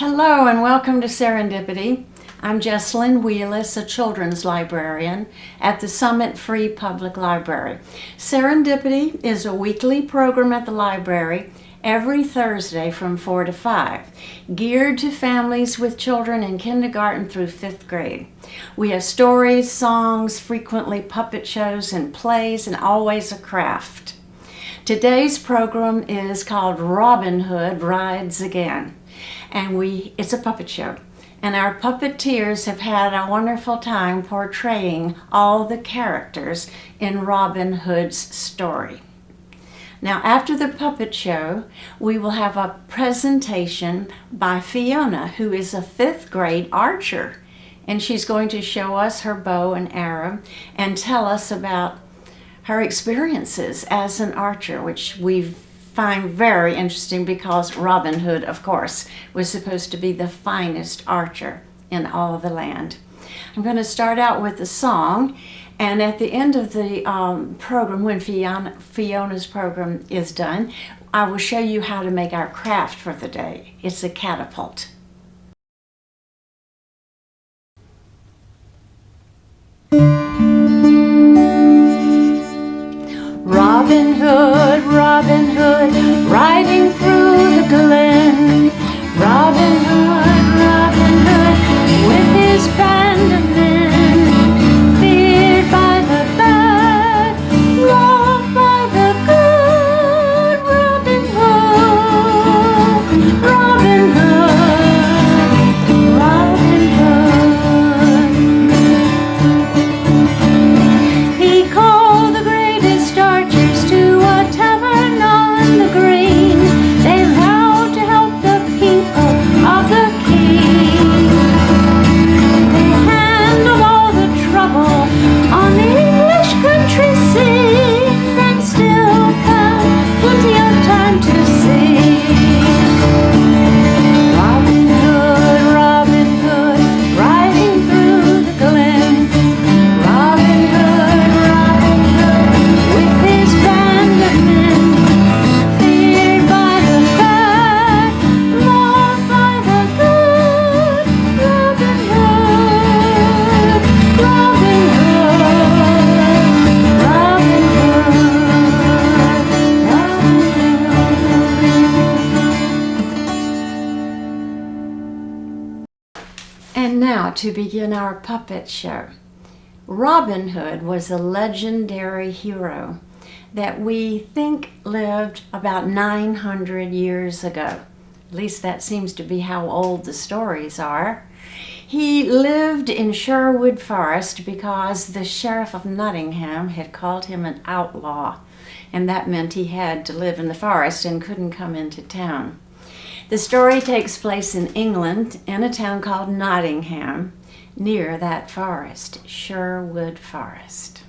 Hello and welcome to Serendipity. I'm Jessalyn Wheelis, a children's librarian at the Summit Free Public Library. Serendipity is a weekly program at the library every Thursday from 4 to 5, geared to families with children in kindergarten through 5th grade. We have stories, songs, frequently puppet shows and plays, and always a craft. Today's program is called Robin Hood Rides Again, and it's a puppet show. And our puppeteers have had a wonderful time portraying all the characters in Robin Hood's story. Now, after the puppet show, we will have a presentation by Fiona, who is a 5th grade archer. And she's going to show us her bow and arrow and tell us about her experiences as an archer, which we find very interesting because Robin Hood, of course, was supposed to be the finest archer in all the land. I'm going to start out with a song, and at the end of the program, when Fiona's program is done, I will show you how to make our craft for the day. It's a catapult. Robin Hood, riding through the glen. Robin Hood, with his band of men. Feared by the bad, loved by the good. Robin Hood, Robin Hood. He called the greatest archers to a tavern on the green. They vowed to help the people of the king. They handled all the trouble on the English country seat, and still found plenty of time to sing. Robin Hood, riding through the glen. Robin Hood, with his band of men. Feared by the bad, loved by the good. Robin Hood, Robin Hood. And now to begin our puppet show. Robin Hood was a legendary hero that we think lived about 900 years ago. At least that seems to be how old the stories are. He lived in Sherwood Forest because the Sheriff of Nottingham had called him an outlaw, and that meant he had to live in the forest and couldn't come into town. The story takes place in England in a town called Nottingham, near that forest, Sherwood Forest.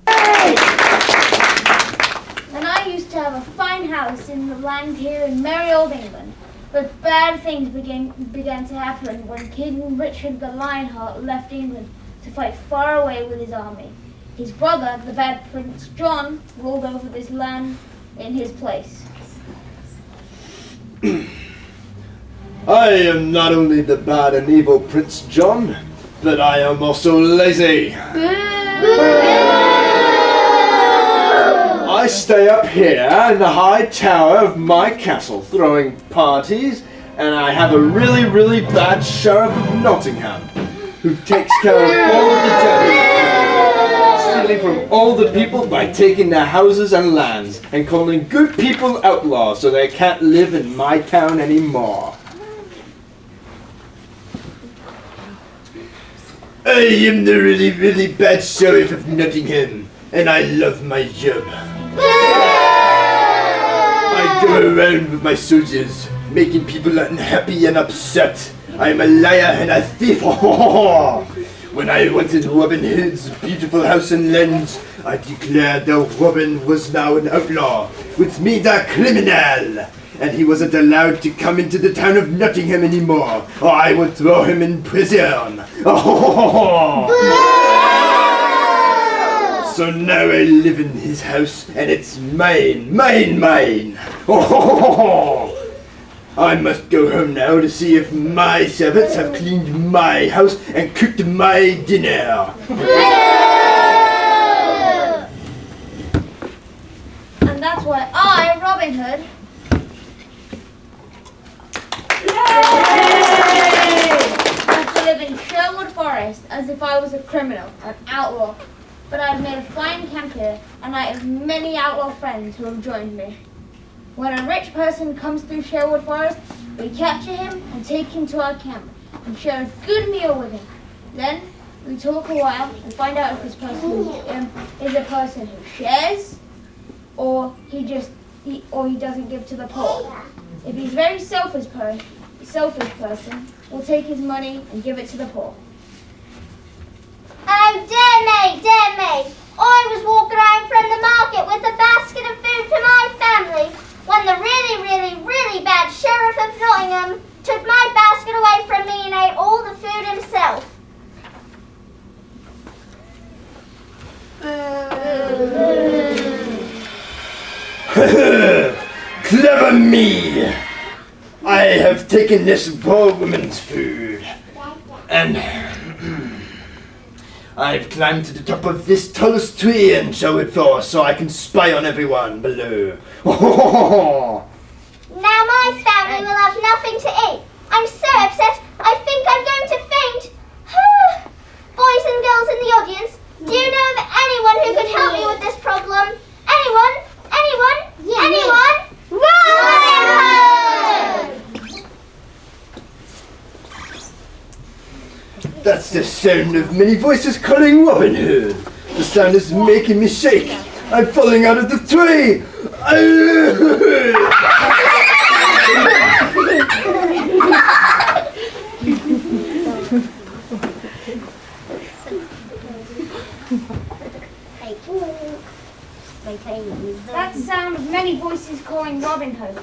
And I used to have a fine house in the land here in merry old England. But bad things began to happen when King Richard the Lionheart left England to fight far away with his army. His brother, the bad Prince John, ruled over this land in his place. I am not only the bad and evil Prince John, but I am also lazy. I stay up here in the high tower of my castle throwing parties, and I have a really, really bad Sheriff of Nottingham who takes care of all of the damage, stealing from all the people by taking their houses and lands and calling good people outlaws so they can't live in my town anymore. I am the really, really bad Sheriff of Nottingham, and I love my job. I go around with my soldiers, making people unhappy and upset. I am a liar and a thief. When I wanted Robin Hood's beautiful house and lands, I declared that Robin was now an outlaw, which means a criminal. And he wasn't allowed to come into the town of Nottingham anymore, or I would throw him in prison. So now I live in his house, and it's mine. I must go home now to see if my servants have cleaned my house and cooked my dinner. And that's why I, Robin Hood, have to live in Sherwood Forest as if I was a criminal, an outlaw. But I've made a fine camp here, and I have many outlaw friends who have joined me. When a rich person comes through Sherwood Forest, we capture him and take him to our camp and share a good meal with him. Then we talk a while and find out if this person is a person who shares or he doesn't give to the poor. If he's a very selfish person, we'll take his money and give it to the poor. Oh, dear me, dear me. I was walking home from the market with a basket of food for my family when the really bad Sheriff of Nottingham took my basket away from me and ate all the food himself. Clever me! I have taken this poor woman's food and I've climbed to the top of this tallest tree in Sherwood Forest so I can spy on everyone below. Now my family will have nothing to eat. I'm so upset, I think I'm going to faint. Boys and girls in the audience, do you know of anyone who could help me with this problem? Anyone? Anyone? Anyone? Robin Hood! That's the sound of many voices calling Robin Hood. The sound is making me shake. I'm falling out of the tree. That sound of many voices calling Robin Hood.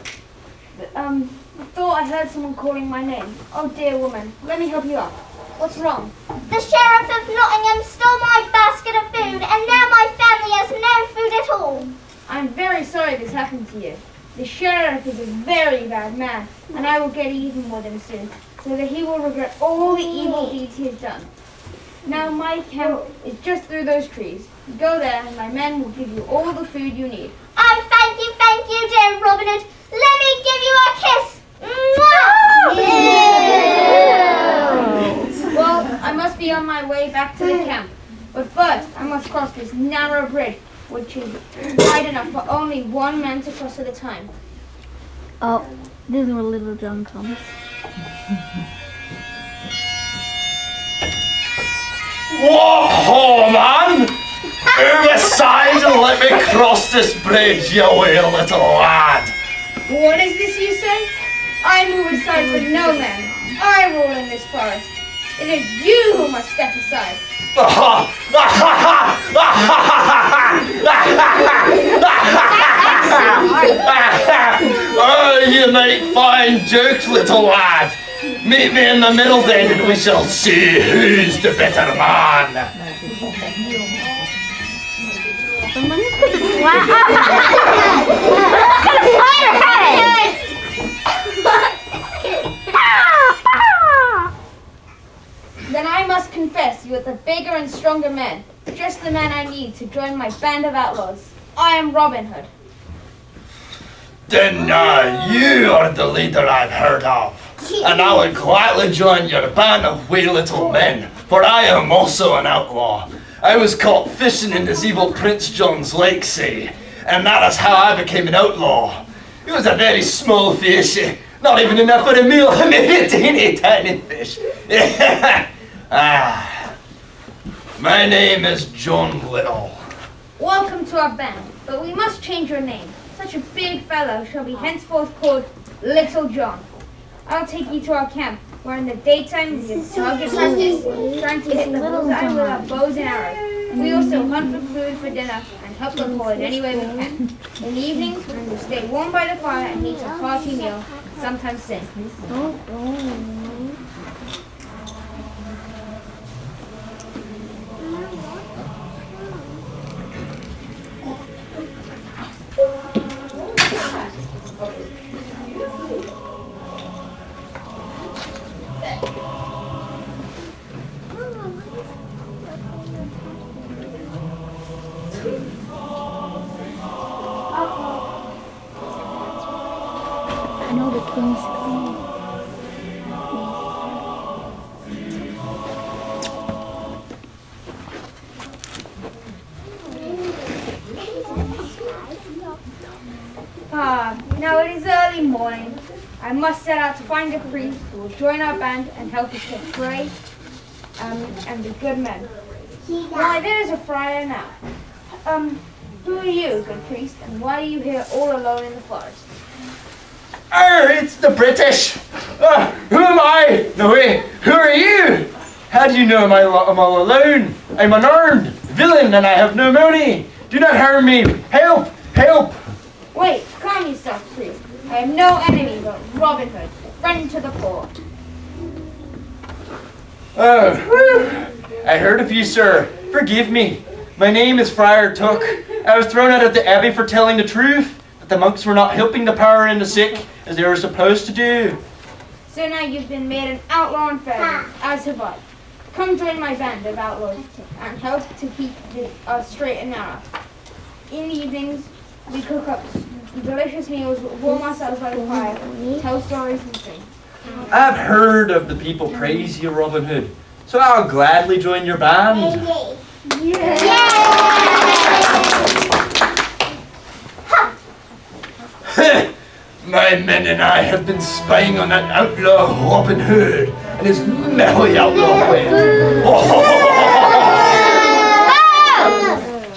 I thought I heard someone calling my name. Oh dear woman, let me help you out. What's wrong? The Sheriff of Nottingham stole my basket of food and now my family has no food at all. I'm very sorry this happened to you. The sheriff is a very bad man, and I will get even with him soon, so that he will regret all the evil deeds he has done. Now my camp is just through those trees. You go there, and my men will give you all the food you need. Oh, thank you, dear Robin Hood. Let me give you a kiss. Mwah! Well, I must be on my way back to the camp. But first, I must cross this narrow bridge, which is wide enough for only one man to cross at a time. Oh, this is where Little John comes. Whoa, man! Move aside and let me cross this bridge, you wee little lad! What is this you say? I move aside for no man. I rule in this forest. It is you who must step aside. Oh, you make fine jokes, little lad. Meet me in the middle then and we shall see who's the better man. Then I must confess you are the bigger and stronger man. Just the man I need to join my band of outlaws. I am Robin Hood. Then you are the leader I've heard of. And I would gladly join your band of wee little men, for I am also an outlaw. I was caught fishing in this evil Prince John's lake sea, and that is how I became an outlaw. It was a very small fish, not even enough for a meal. I made a teeny tiny fish. My name is John Little. Welcome to our band, but we must change your name. Such a big fellow shall be henceforth called Little John. I'll take you to our camp, where in the daytime we do target practice, trying to hit the bullseye with our bows and arrows. We also hunt for food for dinner and help the poor in any way we can. In the evenings, we stay warm by the fire and eat a hearty meal, sometimes sing. King's Clan. Now it is early morning. I must set out to find a priest who will join our band and help us to pray and be good men. Why, there is a friar now. Who are you, good priest, and why are you here all alone in the forest? It's the British. Who am I? No way. Who are you? How do you know I'm all alone? I'm an armed villain and I have no money. Do not harm me. Help! Help! Wait, calm yourself, priest. I have no enemy but Robin Hood, friend to the poor. Oh, whew. I heard of you, sir. Forgive me. My name is Friar Tuck. I was thrown out of the abbey for telling the truth, that the monks were not helping the poor and the sick as they were supposed to do. So now you've been made an outlaw and fair, as have I. Come join my band of outlaws and help to keep us straight and narrow. In the evenings, we cook up delicious meals, warm ourselves by the fire, tell stories and sing. I've heard of the people praise you, Robin Hood, so I'll gladly join your band. My men and I have been spying on that outlaw Robin Hood and his merry outlaw ways.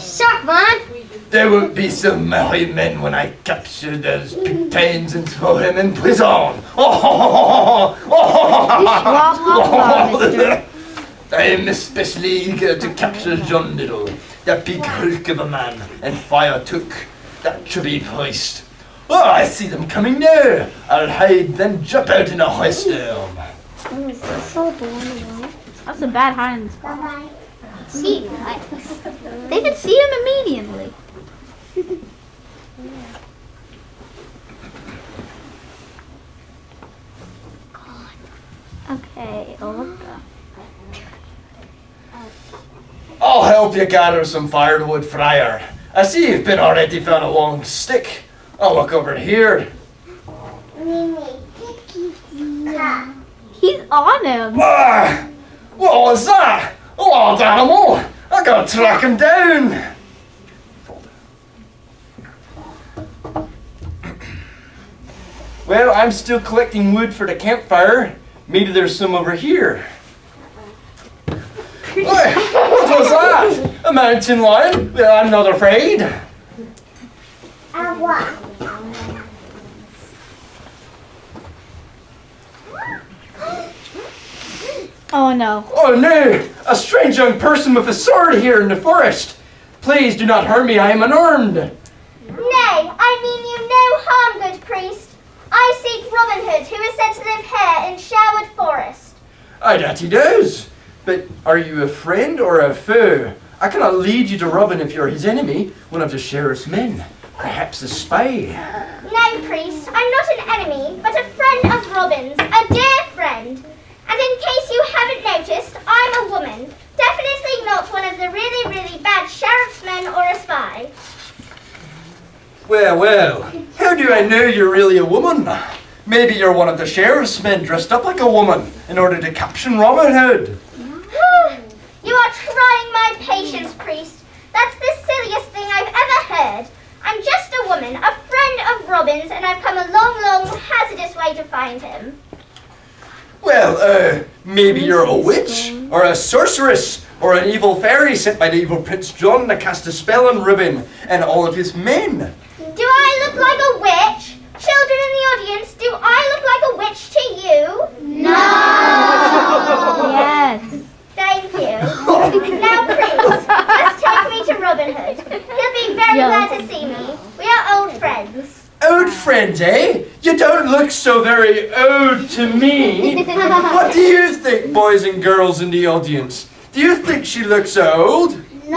Shut, man! There won't be some merry men when I capture those pigtails and throw him in prison. I am especially eager to capture John Little, that big hulk of a man, and Friar Tuck, that chubby priest. Oh, I see them coming now. I'll hide, then jump out in a hailstorm. That's a bad hiding spot. Bye-bye. See, they could see him immediately. Okay, Olga. I'll help you gather some firewood, Friar. I see you've been already found a long stick. I'll look over here. He's on him. Ah, what was that? A wild animal. I gotta track him down. Well, I'm still collecting wood for the campfire. Maybe there's some over here. What was that? A mountain lion? Well, I'm not afraid. Oh no. Oh no! A strange young person with a sword here in the forest. Please do not harm me, I am unarmed. Nay, I mean you no harm, good priest. I seek Robin Hood, who is said to live here in Sherwood Forest. Aye, that he does. But are you a friend or a foe? I cannot lead you to Robin if you're his enemy, one of the sheriff's men. Perhaps a spy. No, priest, I'm not an enemy, but a friend of Robin's, a dear friend. And in case you haven't noticed, I'm a woman. Definitely not one of the really, really bad sheriff's men or a spy. Well, how do I know you're really a woman? Maybe you're one of the sheriff's men dressed up like a woman in order to capture Robin Hood. You are trying my patience, priest. That's the silliest thing I've ever heard. I'm just a woman, a friend of Robin's, and I've come a long, long, hazardous way to find him. Well, maybe you're a witch, or a sorceress, or an evil fairy sent by the evil Prince John to cast a spell on Robbin and all of his men. Do I look like a witch? Children in the audience, do I look like a witch to you? No! Yes. Thank you. Now, priest, just take me to Robin Hood. He'll be very glad to see me. We are old friends. Old friend, eh? You don't look so very old to me. What do you think, boys and girls in the audience? Do you think she looks old? No!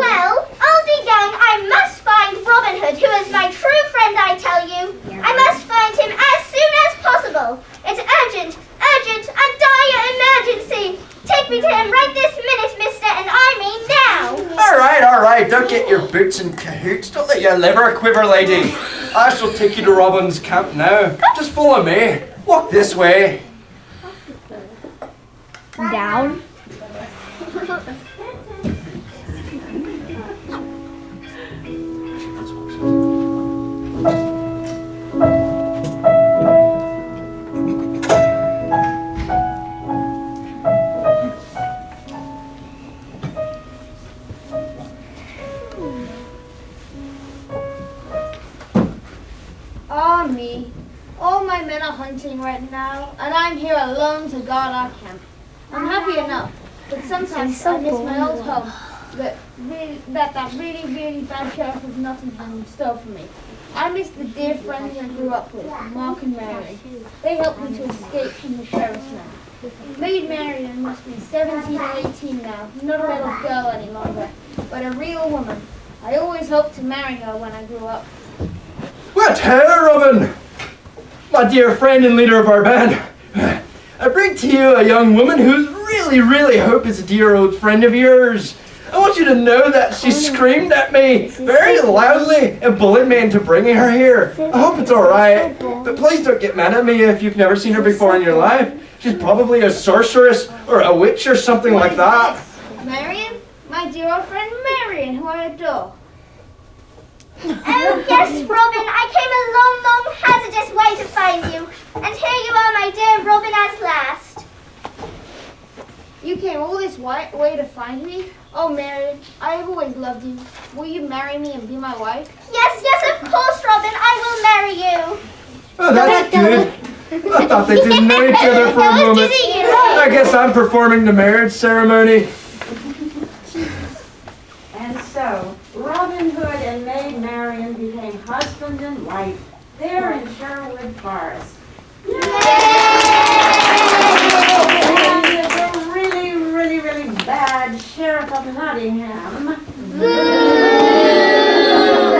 Well, old or young, I must find Robin Hood, who is my true friend, I tell you. I must find him as soon as possible. It's urgent, a dire emergency. Take me to him right this minute, mister, and I mean now. All right, don't get your boots in cahoots. Don't let your liver quiver, lady. I shall take you to Robbin's camp now. Just follow me. Walk this way. Down. Ah, me. All my men are hunting right now, and I'm here alone to guard our camp. I'm happy enough, but sometimes I miss my old home that really bad sheriff of Nottingham stole from me. I miss the dear friends I grew up with, Mark and Mary. They helped me to escape from the sheriff's men. Maid Marian must be 17 or 18 now, not a little girl any longer, but a real woman. I always hoped to marry her when I grew up. What here, Robbin? My dear friend and leader of our band. I bring to you a young woman who's really hope is a dear old friend of yours. I want you to know that she screamed at me very loudly and bullied me into bringing her here. I hope it's alright, but please don't get mad at me if you've never seen her before in your life. She's probably a sorceress or a witch or something like that. Marian? My dear old friend Marian, who I adore. Oh yes, Robbin, I came a long hazardous way to find you. And here you are, my dear Robbin, at last. You came all this way to find me? Oh, Marian, I have always loved you. Will you marry me and be my wife? Yes, of course, Robbin, I will marry you. Oh, that's good. I thought they didn't know each other for a moment. I guess I'm performing the marriage ceremony. And so, Robin Hood and Maid Marian became husband and wife there in Sherwood Forest. And the really bad sheriff of Nottingham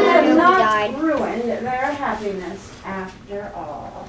had not ruined their happiness after all.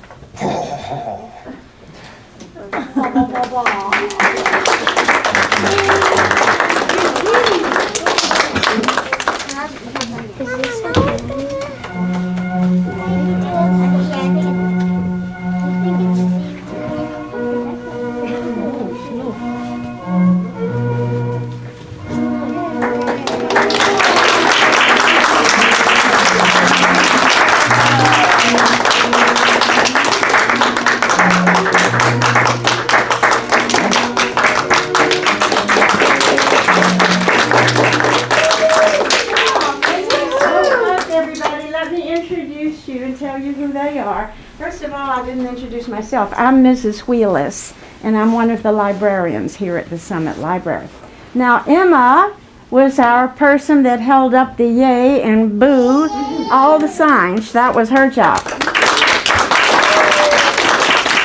First of all, I didn't introduce myself. I'm Mrs. Wheelis, and I'm one of the librarians here at the Summit Library. Now, Emma was our person that held up the yay and boo, all the signs. That was her job.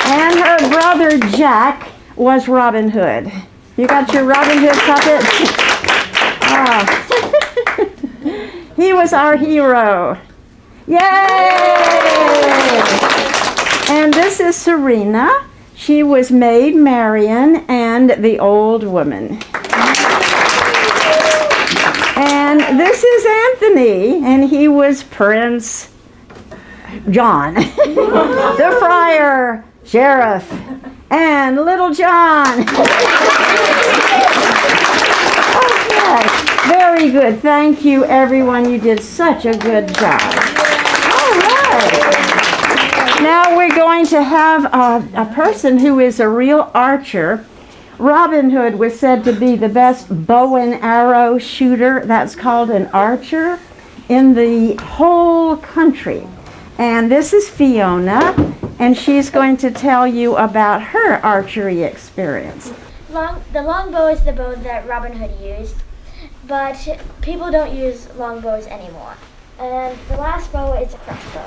And her brother Jack was Robin Hood. You got your Robin Hood puppet? Oh. He was our hero. Yay! And this is Serena. She was Maid Marian and the old woman. And this is Anthony, and he was Prince John, the friar, sheriff, and Little John. Okay, very good. Thank you, everyone. You did such a good job. All right. Now we're going to have a person who is a real archer. Robin Hood was said to be the best bow and arrow shooter. That's called an archer in the whole country. And this is Fiona, and she's going to tell you about her archery experience. The longbow is the bow that Robin Hood used, but people don't use longbows anymore. And the last bow is a crossbow.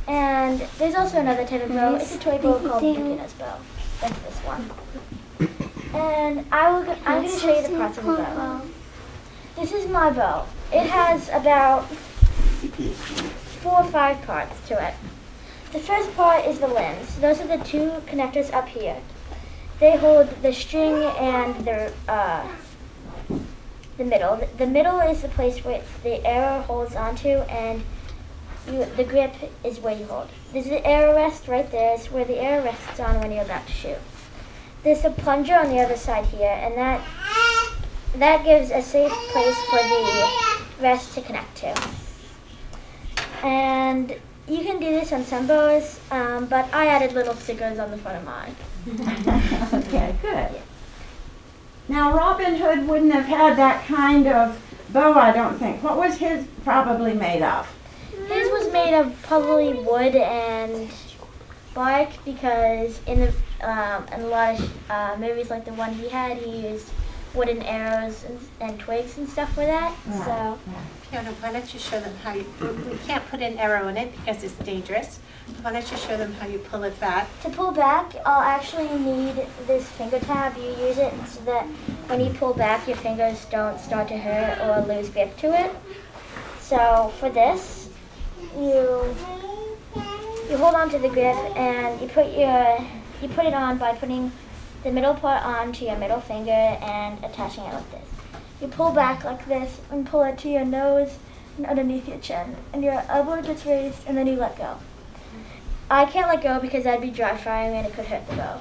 And there's also another type of bow. It's a toy bow called the Guinness bow. That's this one. And I'm going to show you the process of the bow. This is my bow. It has about 4 or 5 parts to it. The first part is the limbs. Those are the 2 connectors up here. They hold the string and the middle. The middle is the place where the arrow holds onto, and the grip is where you hold. There's the arrow rest right there. It's where the arrow rests on when you're about to shoot. There's a plunger on the other side here, and that gives a safe place for the rest to connect to. And you can do this on some bows, but I added little stickers on the front of mine. Okay, good. Now Robin Hood wouldn't have had that kind of bow, I don't think. What was his probably made of? His was made of probably wood and bark, because in a lot of movies like the one he had, he used wooden arrows and twigs and stuff for that. Right. So Fiona, why don't you show them how you, we can't put an arrow in it because it's dangerous. Why don't you show them how you pull it back? to pull back, I'll actually need this finger tab. You use it so that when you pull back, your fingers don't start to hurt or lose grip to it. So for this, you hold on to the grip and you put it on by putting the middle part onto your middle finger and attaching it like this. You pull back like this and pull it to your nose and underneath your chin, and your elbow gets raised, and then you let go. I can't let go because I'd be dry firing and it could hurt the bow.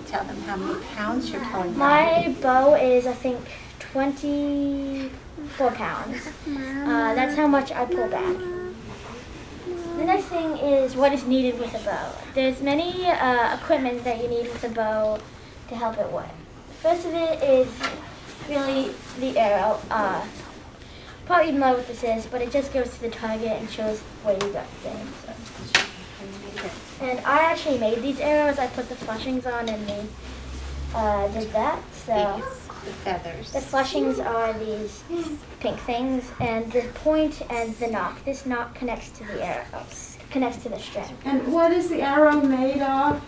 Tell them how many pounds you're pulling back. My bow is, I think, 24 pounds. That's how much I pull back. The next thing is what is needed with a bow. There's many equipment that you need with a bow to help it work. First of it is really the arrow. Probably even know what this is, but it just goes to the target and shows where you got things. So. And I actually made these arrows. I put the flushings on and they did that. So The feathers. the flushings are these pink things, and the point and the knock. This knock connects to the arrow, connects to the string. And what is the arrow made of?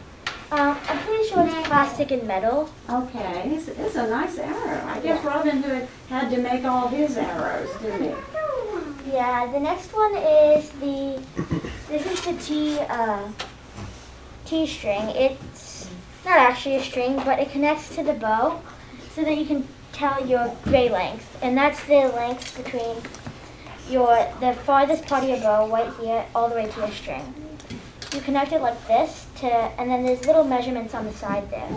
I'm pretty sure it's plastic and metal. Okay, it's a nice arrow. I guess Robin Hood had to make all his arrows, didn't he? Yeah, the next one is this is the T string. It's not actually a string, but it connects to the bow so that you can tell your gray length. And that's the length between the farthest part of your bow right here all the way to your string. You connect it like this and then there's little measurements on the side there.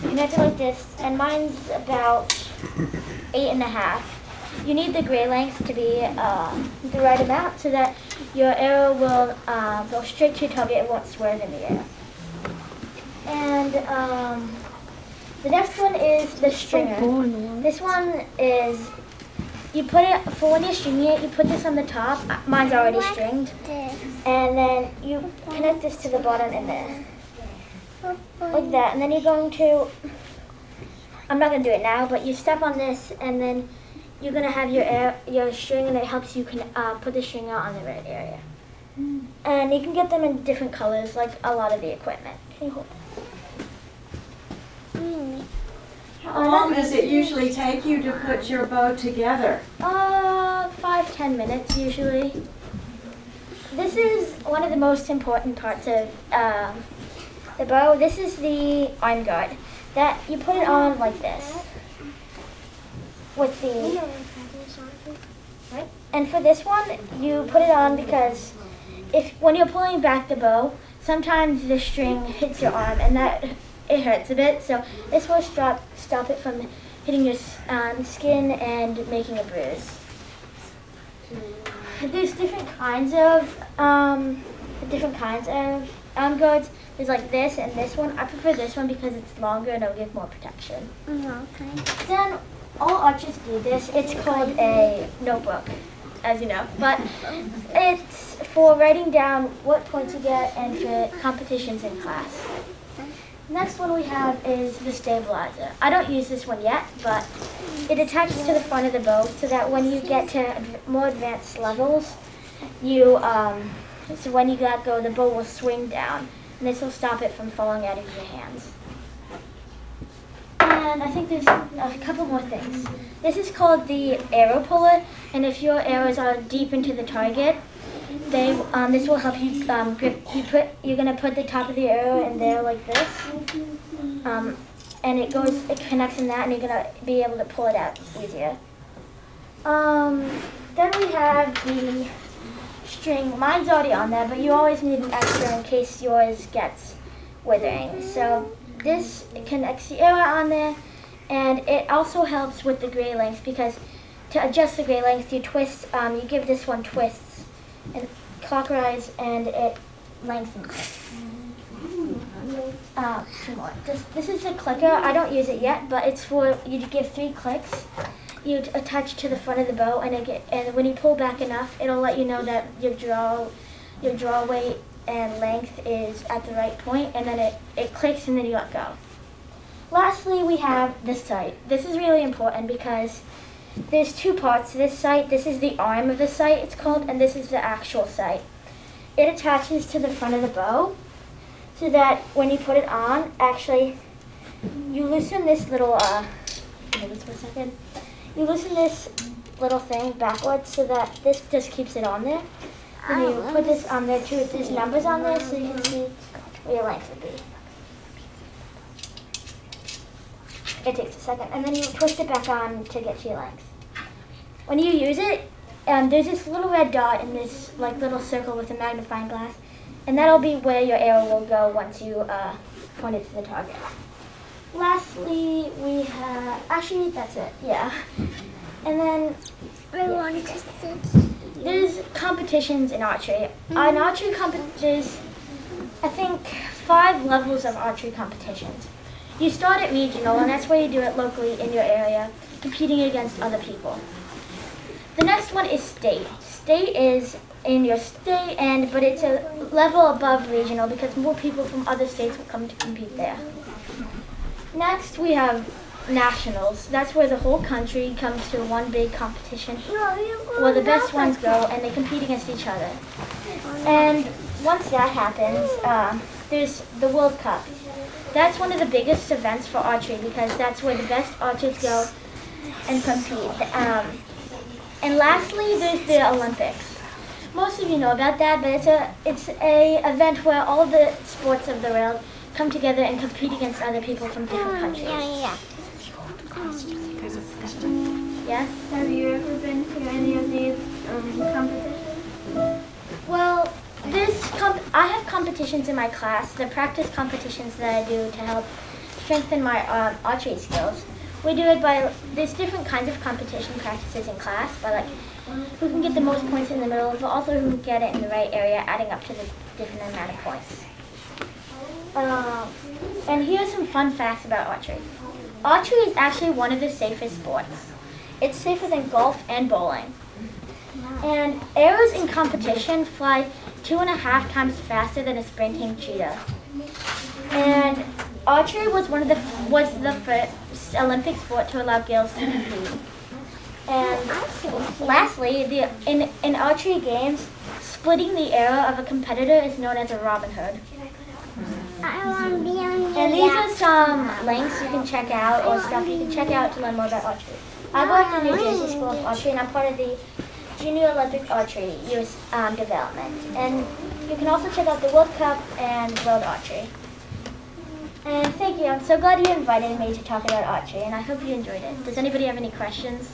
You connect it like this, and mine's about 8.5. You need the gray length to be the right amount so that your arrow will go straight to your target. It won't swerve in the air. And the next one is the stringer. This one is, you put it, for when you're stringing it, you put this on the top. Mine's already stringed. And then you connect this to the bottom in there. Like that. And then you're going to, I'm not going to do it now, but you step on this and then you're going to have your string, and it helps you put the string out on the right area. And you can get them in different colors, like a lot of the equipment. Can you hold that? How long does it usually take you to put your bow together? 5-10 minutes usually. This is one of the most important parts of the bow. This is the arm guard. That you put it on like this. With the right? And for this one, you put it on because when you're pulling back the bow, sometimes the string hits your arm and it hurts a bit. So this will stop it from hitting your skin and making a bruise. There's different kinds of arm guards. There's like this and this one. I prefer this one because it's longer and it'll give more protection. Okay. Then all archers do this. It's called a notebook, as you know. But it's for writing down what points you get and for competitions in class. Next one we have is the stabilizer. I don't use this one yet, but it attaches to the front of the bow so that when you get to more advanced levels, so when you let go, the bow will swing down, and this will stop it from falling out of your hands. And I think there's a couple more things. This is called the arrow puller, and if your arrows are deep into the target, this will help you grip. You're gonna put the top of the arrow in there like this, and it connects in that, and you're gonna be able to pull it out easier. Then we have the string. Mine's already on there, but you always need an extra in case yours gets withering. So this connects the arrow on there, and it also helps with the gray length because to adjust the gray length, you twist. You give this one twists and clockwise, and it lengthens. Two more. This is the clicker. I don't use it yet, but it's for you to give 3 clicks. You attach to the front of the bow, and when you pull back enough, it'll let you know that your draw weight and length is at the right point, and then it clicks and then you let go. Lastly, we have this sight. This is really important because there's 2 parts to this sight. This is the arm of the sight, it's called, and this is the actual sight. It attaches to the front of the bow so that when you put it on, actually, you loosen this little, give me this for a second. You loosen this little thing backwards so that this just keeps it on there. And you put this on there too. There's numbers on there so you can see where your length would be. It takes a second. And then you twist it back on to get to your length. When you use it, there's this little red dot in this little circle with a magnifying glass. And that'll be where your arrow will go once you point it to the target. Lastly, we have, actually that's it, yeah. And then there's competitions in archery. In archery there's, I think, 5 levels of archery competitions. You start at regional, and that's where you do it locally in your area, competing against other people. The next one is state. State is in your state, but it's a level above regional because more people from other states will come to compete there. Next, we have nationals. That's where the whole country comes to one big competition where the best ones go and they compete against each other. And once that happens, there's the World Cup. That's one of the biggest events for archery because that's where the best archers go and compete. And lastly, there's the Olympics. Most of you know about that, but it's a event where all the sports of the world come together and compete against other people from different countries. Yes? Have you ever been to any of these competitions? Well, I have competitions in my class. The practice competitions that I do to help strengthen my archery skills. We do it by, there's different kinds of competition practices in class, by who can get the most points in the middle, but also who can get it in the right area, adding up to the different amount of points. And here's some fun facts about archery. Archery is actually one of the safest sports. It's safer than golf and bowling. And arrows in competition fly 2.5 times faster than a sprinting cheetah. And archery was the first Olympic sport to allow girls to compete. And lastly, in archery games, splitting the arrow of a competitor is known as a Robin Hood. And these are some links you can check out or stuff you can check out to learn more about archery. I go to the New Jersey School of Archery and I'm part of the Junior Olympic Archery Youth Development. And you can also check out the World Cup and World Archery. And thank you. I'm so glad you invited me to talk about archery and I hope you enjoyed it. Does anybody have any questions?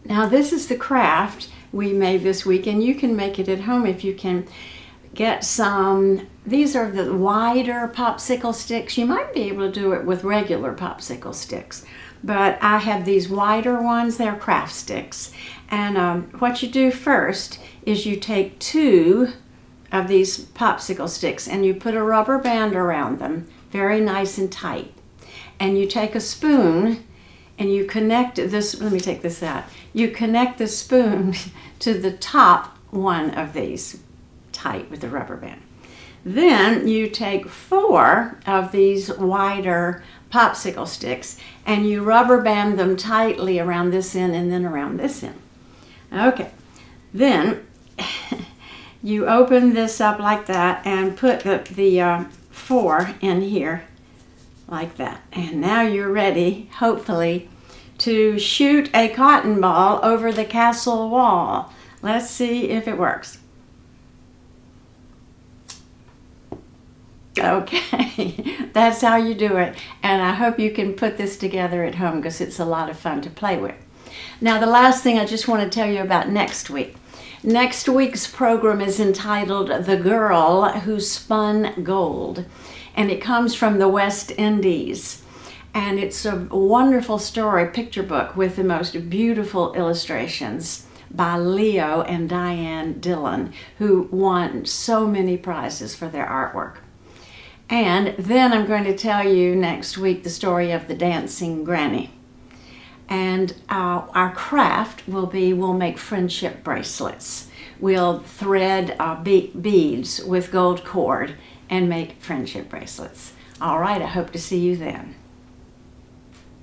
Now this is the craft we made this week, and you can make it at home if you can get some. These are the wider popsicle sticks. You might be able to do it with regular popsicle sticks, but I have these wider ones. They're craft sticks. And what you do first is you take 2 of these popsicle sticks and you put a rubber band around them, very nice and tight. And you take a spoon and you connect this, let me take this out. You connect the spoon to the top one of these, tight with the rubber band. Then you take 4 of these wider popsicle sticks and you rubber band them tightly around this end and then around this end. Okay, then you open this up like that and put the 4 in here like that. And now you're ready, hopefully, to shoot a cotton ball over the castle wall. Let's see if it works. Okay, that's how you do it. And I hope you can put this together at home because it's a lot of fun to play with. Now the last thing I just want to tell you about next week. Next week's program is entitled The Girl Who Spun Gold, and it comes from the West Indies. And it's a wonderful story, picture book with the most beautiful illustrations by Leo and Diane Dillon, who won so many prizes for their artwork. And then I'm going to tell you next week the story of the dancing granny. And our craft will be, we'll make friendship bracelets. We'll thread beads with gold cord and make friendship bracelets. All right, I hope to see you then.